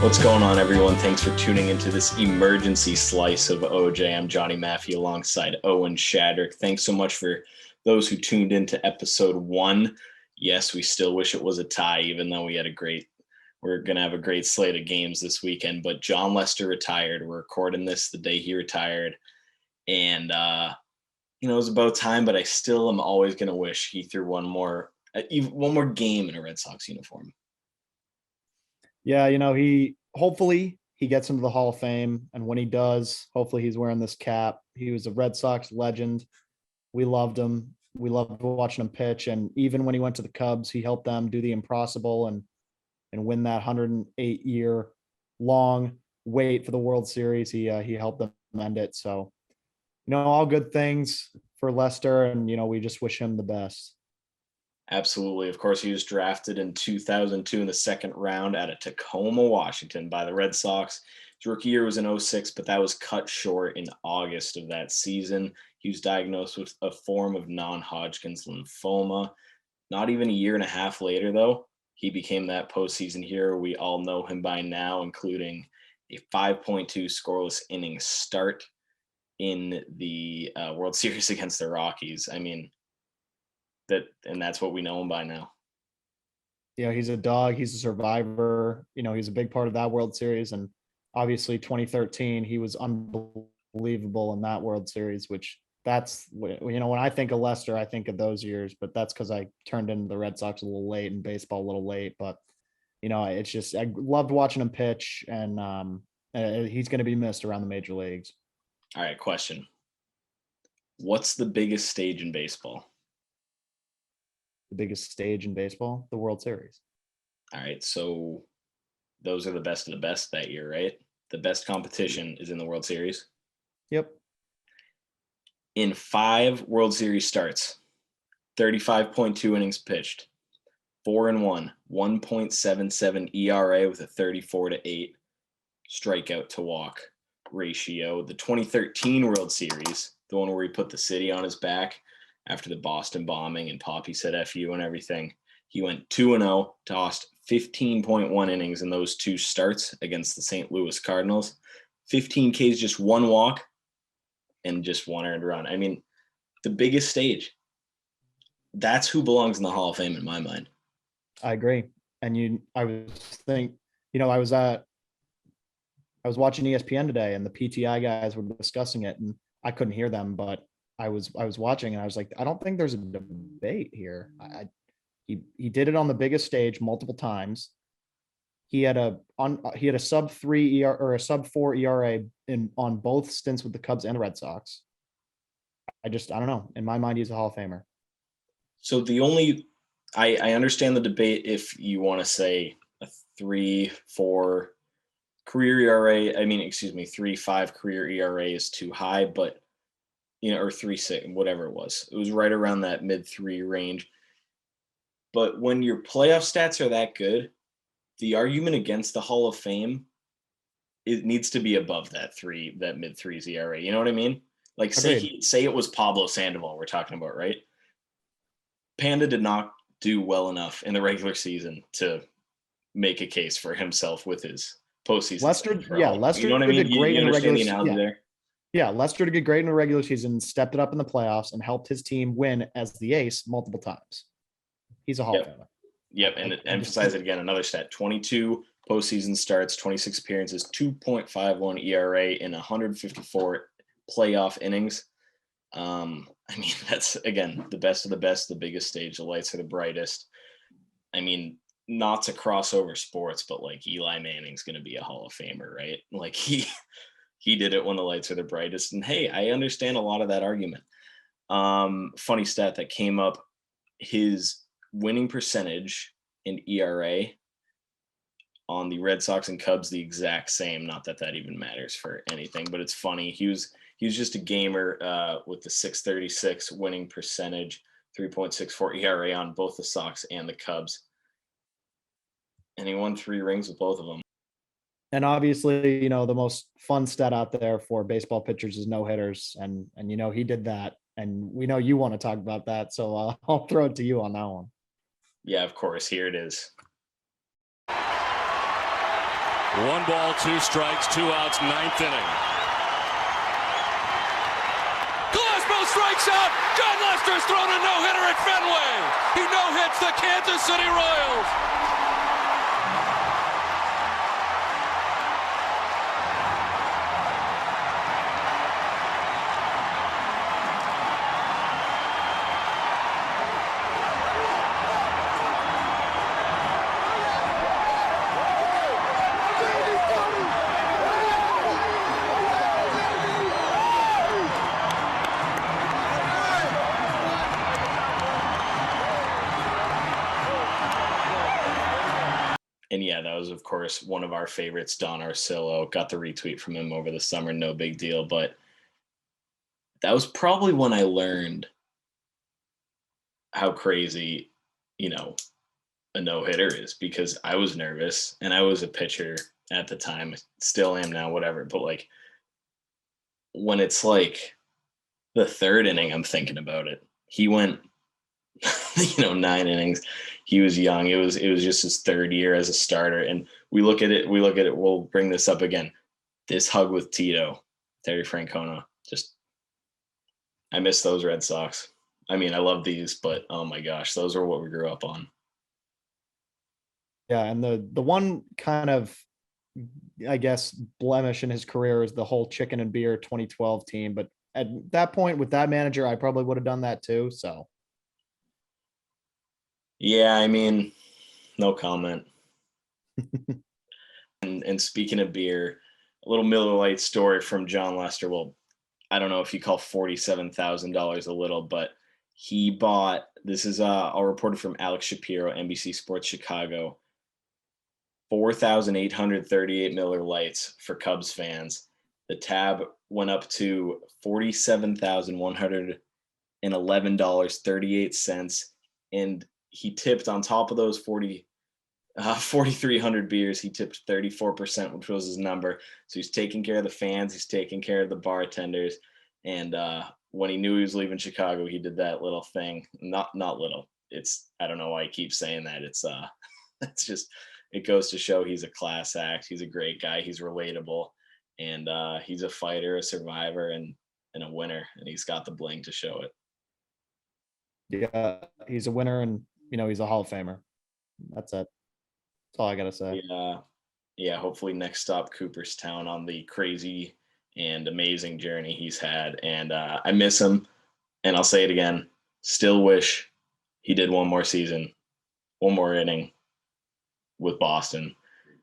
What's going on, everyone? Thanks for tuning into this emergency slice of OJ. I'm Johnny Maffey alongside Owen Shadrick. Thanks so much for those who tuned into episode 1. Yes, we still wish it was a tie, even though we're going to have a great slate of games this weekend. But John Lester retired. We're recording this the day he retired. And, it was about time, but I still am always going to wish he threw one more game in a Red Sox uniform. Yeah, hopefully he gets into the Hall of Fame. And when he does, hopefully he's wearing this cap. He was a Red Sox legend. We loved him. We loved watching him pitch. And even when he went to the Cubs, he helped them do the impossible and win that 108-year long wait for the World Series. He helped them end it. So, all good things for Lester. And, we just wish him the best. Absolutely. Of course, he was drafted in 2002 in the second round out of Tacoma, Washington by the Red Sox. His rookie year was in 2006, but that was cut short in August of that season. He was diagnosed with a form of non-Hodgkin's lymphoma. Not even a year and a half later, though, he became that postseason hero we all know him by now, including a 5.2 scoreless inning start in the World Series against the Rockies. I mean, that's what we know him by now. He's a dog. He's a survivor. He's a big part of that World Series. And obviously 2013, he was unbelievable in that World Series, which when I think of Lester, I think of those years, but that's because I turned into the Red Sox a little late and baseball a little late. But, it's just, I loved watching him pitch, and he's going to be missed around the major leagues. All right, question. What's the biggest stage in baseball? The biggest stage in baseball, the World Series. All right, so those are the best of the best that year, right? The best competition is in the World Series. Yep. In 5 World Series starts, 35.2 innings pitched, 4-1, 1.77 ERA with a 34-8 strikeout to walk ratio. The 2013 World Series, the one where he put the city on his back after the Boston bombing and Poppy said F you and everything, he went 2-0, tossed 15.1 innings in those 2 starts against the St. Louis Cardinals. 15 Ks, just 1 walk, and just 1 earned run. I mean, the biggest stage. That's who belongs in the Hall of Fame in my mind. I agree. And I was watching ESPN today, and the PTI guys were discussing it, and I couldn't hear them, but I was watching, and I was like, I don't think there's a debate here. He did it on the biggest stage multiple times. He had a sub-3 ERA or a sub-4 ERA on both stints with the Cubs and the Red Sox. I don't know. In my mind, he's a Hall of Famer. So I understand the debate if you want to say a 3-4 career ERA. 3-5 career ERA is too high, but or 3-6, whatever it was. It was right around that mid-3 range. But when your playoff stats are that good, the argument against the Hall of Fame, it needs to be above that mid-3s ERA. You know what I mean? Like say it was Pablo Sandoval we're talking about, right? Panda did not do well enough in the regular season to make a case for himself with his postseason. Lester you know what I mean? did great in the regular season. There? Yeah, Lester did great in the regular season, stepped it up in the playoffs, and helped his team win as the ace multiple times. He's a Hall of Famer. Yep, and emphasize it again, another stat, 22 postseason starts, 26 appearances, 2.51 ERA in 154 playoff innings. That's, again, the best of the best, the biggest stage, the lights are the brightest. Not to cross over sports, but like Eli Manning's going to be a Hall of Famer, right? Like he did it when the lights are the brightest. And hey, I understand a lot of that argument. Funny stat that came up, his winning percentage in ERA on the Red Sox and Cubs, the exact same. Not that even matters for anything, but it's funny. He was just a gamer with the .636 winning percentage, 3.64 ERA on both the Sox and the Cubs. And he won 3 rings with both of them. And obviously, the most fun stat out there for baseball pitchers is no hitters. And he did that. And we know you want to talk about that. So I'll throw it to you on that one. Yeah, of course. Here it is. 1 ball, 2 strikes, 2 outs, 9th inning. Glasgow strikes out. John Lester's thrown a no-hitter at Fenway. He no-hits the Kansas City Royals. And yeah, that was, of course, one of our favorites, Don Arcillo. Got the retweet from him over the summer, no big deal. But that was probably when I learned how crazy, a no-hitter is, because I was nervous and I was a pitcher at the time, still am now, whatever. But like when it's like the 3rd inning, I'm thinking about it. He went, 9 innings. He was young. It was just his 3rd year as a starter. And we look at it. We'll bring this up again. This hug with Tito, Terry Francona. I miss those Red Sox. I mean, I love these, but oh my gosh, those are what we grew up on. Yeah, and the one kind of, I guess, blemish in his career is the whole chicken and beer 2012 team. But at that point, with that manager, I probably would have done that too. So Yeah, I mean, no comment. And speaking of beer, a little Miller Lite story from John Lester. Well, I don't know if you call $47,000 a little, but he bought, this is all reported from Alex Shapiro, NBC Sports Chicago, 4,838 Miller Lights for Cubs fans. The tab went up to $47,111.38. And he tipped on top of those 4,300 beers. He tipped 34%, which was his number. So he's taking care of the fans. He's taking care of the bartenders. And when he knew he was leaving Chicago, he did that little thing. Not little. It's, I don't know why I keep saying that. It's it's just, it goes to show he's a class act. He's a great guy. He's relatable, and he's a fighter, a survivor, and a winner. And he's got the bling to show it. yeah, he's a winner, and he's a Hall of Famer. That's it. That's all I gotta say. Yeah. Hopefully next stop Cooperstown on the crazy and amazing journey he's had. And I miss him. And I'll say it again. Still wish he did one more season, one more inning with Boston.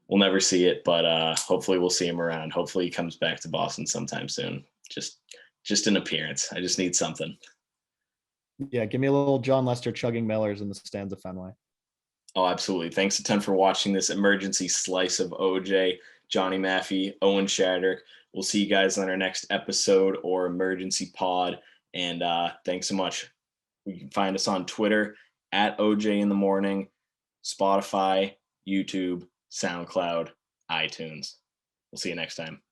We'll never see it, but hopefully we'll see him around. Hopefully he comes back to Boston sometime soon. Just an appearance. I just need something. Yeah, give me a little John Lester chugging Millers in the stands of Fenway. Oh, absolutely. Thanks a ton for watching this emergency slice of OJ, Johnny Maffey, Owen Shattuck. We'll see you guys on our next episode or emergency pod. And thanks so much. You can find us on Twitter at OJ in the Morning, Spotify, YouTube, SoundCloud, iTunes. We'll see you next time.